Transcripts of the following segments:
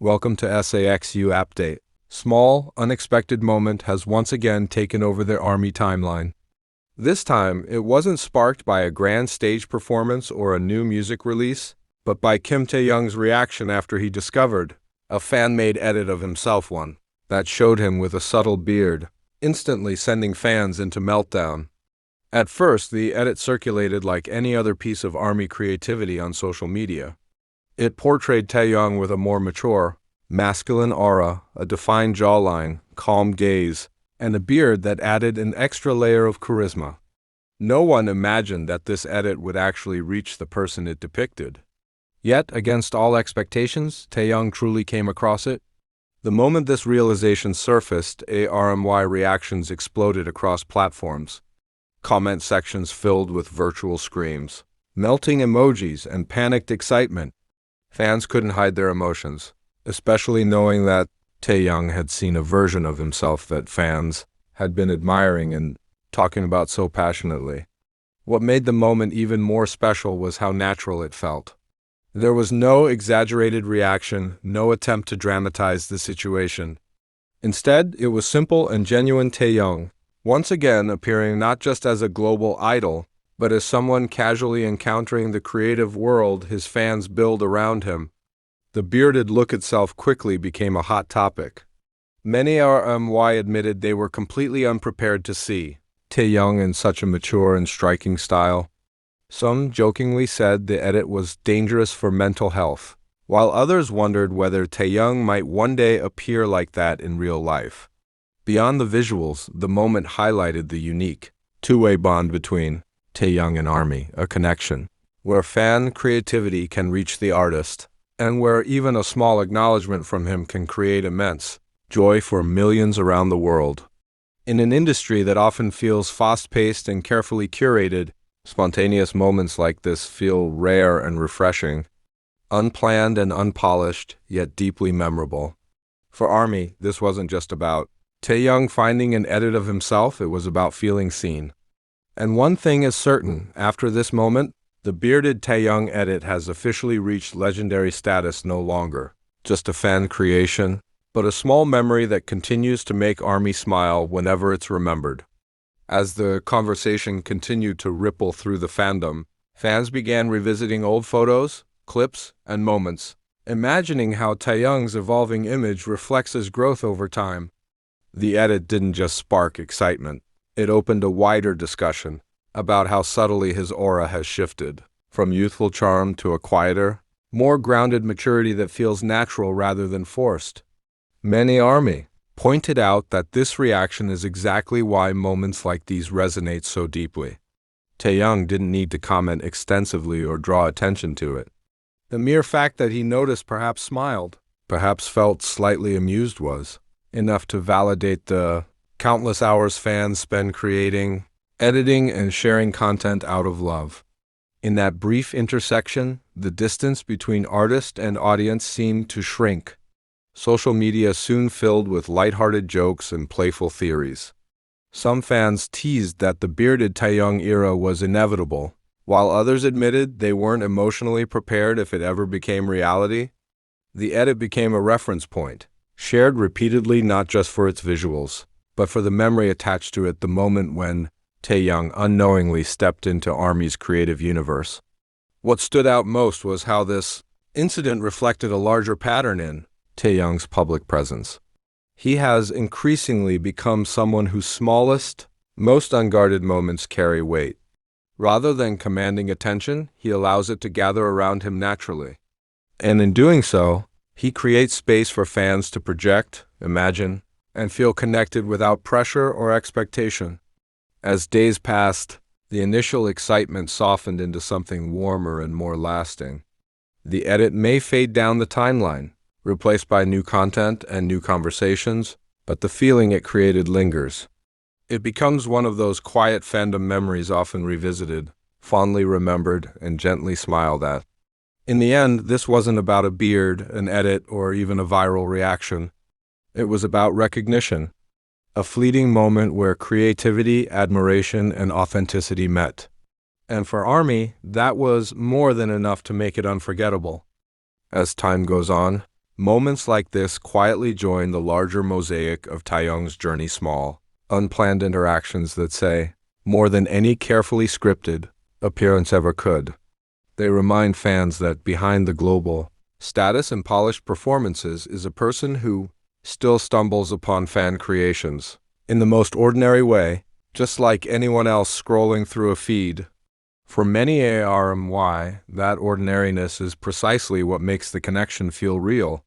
welcome to SAXU Update. Small, unexpected moment has once again taken over their ARMY timeline. This time, it wasn't sparked by a grand stage performance or a new music release, but by Kim Taehyung's reaction after he discovered a fan-made edit of himself one that showed him with a subtle beard, instantly sending fans into meltdown. At first, the edit circulated like any other piece of ARMY creativity on social media. It portrayed Taehyung with a more mature, masculine aura, a defined jawline, calm gaze, and a beard that added an extra layer of charisma. No one imagined that this edit would actually reach the person it depicted. Yet, against all expectations, Taehyung truly came across it. The moment this realization surfaced, ARMY reactions exploded across platforms. Comment sections filled with virtual screams, melting emojis, and panicked excitement. Fans couldn't hide their emotions, especially knowing that Taehyung had seen a version of himself that fans had been admiring and talking about so passionately. What made the moment even more special was how natural it felt. There was no exaggerated reaction, no attempt to dramatize the situation. Instead, it was simple and genuine Taehyung, once again appearing not just as a global idol, but as someone casually encountering the creative world his fans build around him. The bearded look itself quickly became a hot topic. Many ARMY admitted they were completely unprepared to see Taehyung in such a mature and striking style. Some jokingly said the edit was dangerous for mental health, while others wondered whether Taehyung might one day appear like that in real life. Beyond the visuals, the moment highlighted the unique, two-way bond between Taehyung and ARMY, a connection where fan creativity can reach the artist, and where even a small acknowledgement from him can create immense joy for millions around the world. In an industry that often feels fast-paced and carefully curated, spontaneous moments like this feel rare and refreshing, unplanned and unpolished, yet deeply memorable. For ARMY, this wasn't just about Taehyung finding an edit of himself, it was about feeling seen. And one thing is certain, after this moment, the bearded Taehyung edit has officially reached legendary status, no longer just a fan creation, but a small memory that continues to make ARMY smile whenever it's remembered. As the conversation continued to ripple through the fandom, fans began revisiting old photos, clips, and moments, imagining how Taehyung's evolving image reflects his growth over time. The edit didn't just spark excitement. It opened a wider discussion about how subtly his aura has shifted, from youthful charm to a quieter, more grounded maturity that feels natural rather than forced. Many ARMY pointed out that this reaction is exactly why moments like these resonate so deeply. Taehyung didn't need to comment extensively or draw attention to it. The mere fact that he noticed, perhaps smiled, perhaps felt slightly amused was enough to validate the countless hours fans spend creating, editing, and sharing content out of love. In that brief intersection, the distance between artist and audience seemed to shrink. Social media soon filled with lighthearted jokes and playful theories. Some fans teased that the bearded Taehyung era was inevitable, while others admitted they weren't emotionally prepared if it ever became reality. The edit became a reference point, shared repeatedly not just for its visuals, but for the memory attached to it, the moment when Taehyung unknowingly stepped into ARMY's creative universe. What stood out most was how this incident reflected a larger pattern in Taehyung's public presence. He has increasingly become someone whose smallest, most unguarded moments carry weight. Rather than commanding attention, he allows it to gather around him naturally. And in doing so, he creates space for fans to project, imagine, and feel connected without pressure or expectation. As days passed, the initial excitement softened into something warmer and more lasting. The edit may fade down the timeline, replaced by new content and new conversations, but the feeling it created lingers. It becomes one of those quiet fandom memories often revisited, fondly remembered, and gently smiled at. In the end, this wasn't about a beard, an edit, or even a viral reaction. It was about recognition, a fleeting moment where creativity, admiration, and authenticity met. And for ARMY, that was more than enough to make it unforgettable. As time goes on, Moments like this quietly join the larger mosaic of Taehyung's journey, small, unplanned interactions that say more than any carefully scripted appearance ever could. They remind fans that behind the global status and polished performances is a person who still stumbles upon fan creations in the most ordinary way, just like anyone else scrolling through a feed. For many ARMY, that ordinariness is precisely what makes the connection feel real.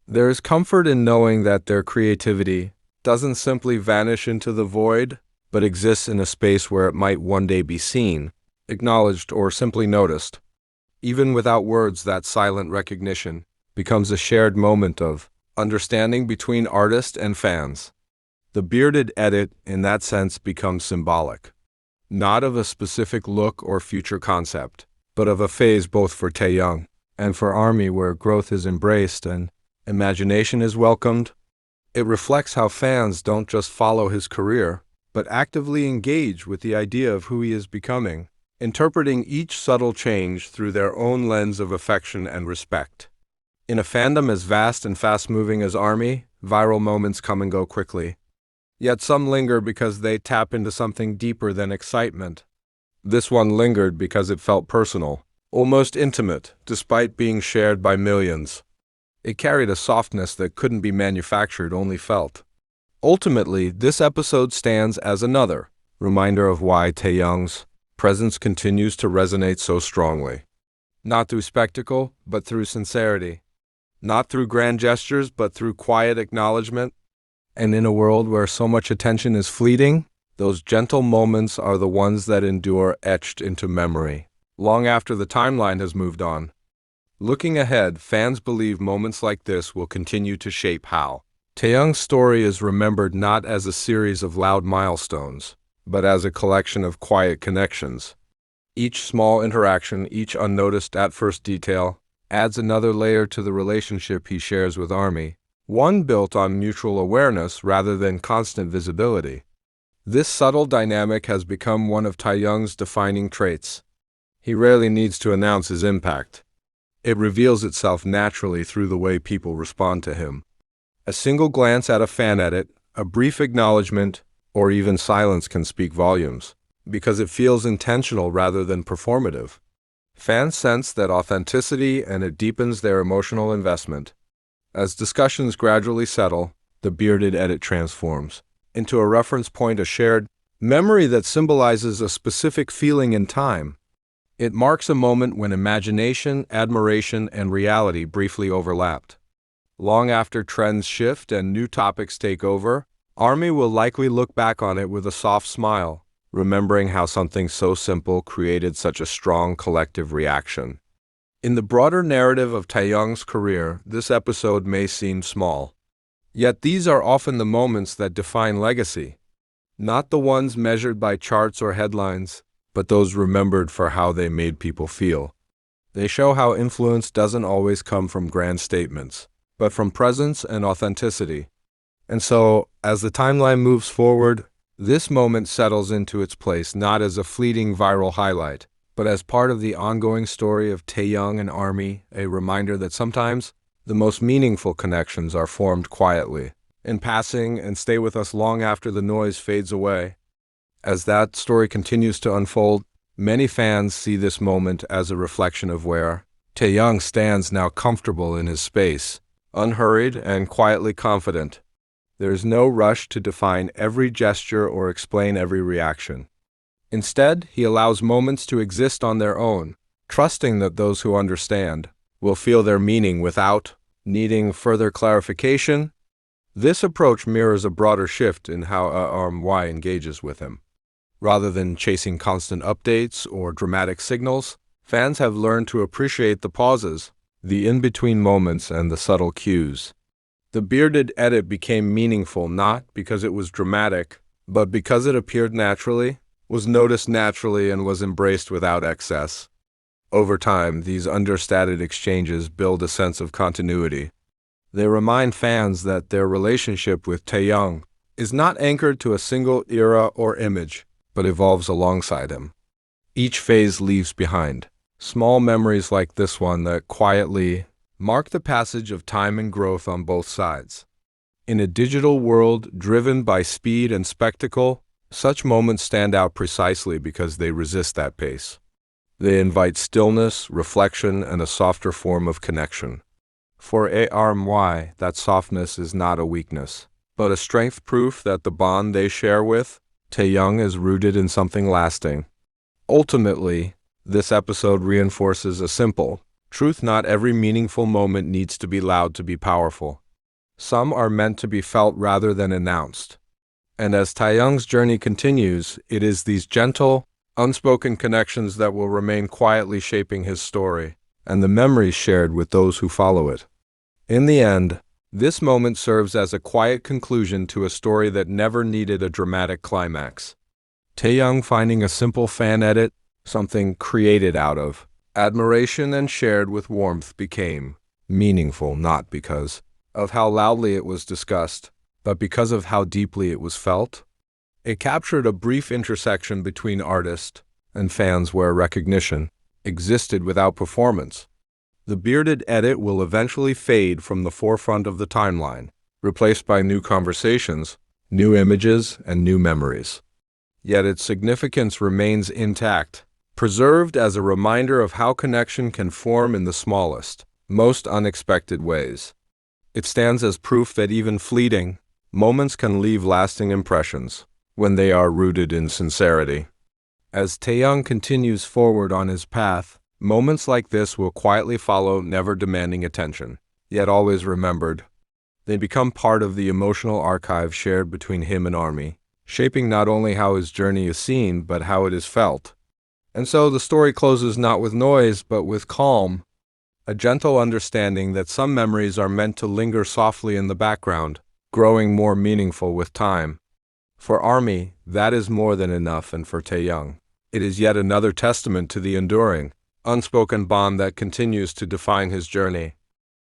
There is comfort in knowing that their creativity doesn't simply vanish into the void, but exists in a space where it might one day be seen, acknowledged, or simply noticed. Even without words, that silent recognition becomes a shared moment of understanding between artist and fans. The bearded edit, in that sense, becomes symbolic, not of a specific look or future concept, but of a phase both for Taehyung and for ARMY where growth is embraced and imagination is welcomed. It reflects how fans don't just follow his career, but actively engage with the idea of who he is becoming, interpreting each subtle change through their own lens of affection and respect. In a fandom as vast and fast-moving as ARMY, viral moments come and go quickly. Yet some linger because they tap into something deeper than excitement. This one lingered because it felt personal, almost intimate, despite being shared by millions. It carried a softness that couldn't be manufactured, only felt. Ultimately, this episode stands as another reminder of why Taehyung's presence continues to resonate so strongly. Not through spectacle, but through sincerity. Not through grand gestures, but through quiet acknowledgement. And in a world where so much attention is fleeting, those gentle moments are the ones that endure, etched into memory, long after the timeline has moved on. Looking ahead, fans believe moments like this will continue to shape how Taehyung's story is remembered, not as a series of loud milestones, but as a collection of quiet connections. Each small interaction, each unnoticed at first detail, adds another layer to the relationship he shares with ARMY, one built on mutual awareness rather than constant visibility. This subtle dynamic has become one of Taehyung's defining traits. He rarely needs to announce his impact. It reveals itself naturally through the way people respond to him. A single glance at a fan edit, a brief acknowledgement, or even silence can speak volumes, because it feels intentional rather than performative. Fans sense that authenticity, and it deepens their emotional investment. As discussions gradually settle, the bearded edit transforms into a reference point, a shared memory that symbolizes a specific feeling in time. It marks a moment when imagination, admiration, and reality briefly overlapped. Long after trends shift and new topics take over, ARMY will likely look back on it with a soft smile, remembering how something so simple created such a strong collective reaction. In the broader narrative of Taehyung's career, this episode may seem small. Yet these are often the moments that define legacy. Not the ones measured by charts or headlines, but those remembered for how they made people feel. They show how influence doesn't always come from grand statements, but from presence and authenticity. And so, as the timeline moves forward, this moment settles into its place not as a fleeting viral highlight, but as part of the ongoing story of Taehyung and ARMY, a reminder that sometimes the most meaningful connections are formed quietly, in passing, and stay with us long after the noise fades away. As that story continues to unfold, many fans see this moment as a reflection of where Taehyung stands, now comfortable in his space, unhurried and quietly confident. There is no rush to define every gesture or explain every reaction. Instead, he allows moments to exist on their own, trusting that those who understand will feel their meaning without needing further clarification. This approach mirrors a broader shift in how ARMY engages with him. Rather than chasing constant updates or dramatic signals, fans have learned to appreciate the pauses, the in-between moments, and the subtle cues. The bearded edit became meaningful not because it was dramatic, but because it appeared naturally, was noticed naturally, and was embraced without excess. Over time, these understated exchanges build a sense of continuity. They remind fans that their relationship with Taehyung is not anchored to a single era or image, but evolves alongside him. Each phase leaves behind small memories like this one that quietly mark the passage of time and growth on both sides. In a digital world driven by speed and spectacle, such moments stand out precisely because they resist that pace. They invite stillness, reflection, and a softer form of connection. For ARMY, that softness is not a weakness, but a strength, proof that the bond they share with Taehyung is rooted in something lasting. Ultimately, this episode reinforces a simple truth: not every meaningful moment needs to be loud to be powerful. Some are meant to be felt rather than announced. And as Taehyung's journey continues, it is these gentle, unspoken connections that will remain quietly shaping his story, and the memories shared with those who follow it. In the end, this moment serves as a quiet conclusion to a story that never needed a dramatic climax. Taehyung finding a simple fan edit, something created out of admiration and shared with warmth, became meaningful not because of how loudly it was discussed, but because of how deeply it was felt. It captured a brief intersection between artist and fans where recognition existed without performance. The bearded edit will eventually fade from the forefront of the timeline, replaced by new conversations, new images, and new memories. Yet its significance remains intact, preserved as a reminder of how connection can form in the smallest, most unexpected ways. It stands as proof that even fleeting moments can leave lasting impressions when they are rooted in sincerity. As Taehyung continues forward on his path, moments like this will quietly follow, never demanding attention, yet always remembered. They become part of the emotional archive shared between him and ARMY, shaping not only how his journey is seen, but how it is felt. And so the story closes not with noise, but with calm, a gentle understanding that some memories are meant to linger softly in the background, growing more meaningful with time. For ARMY, that is more than enough, and for Taehyung, it is yet another testament to the enduring, unspoken bond that continues to define his journey.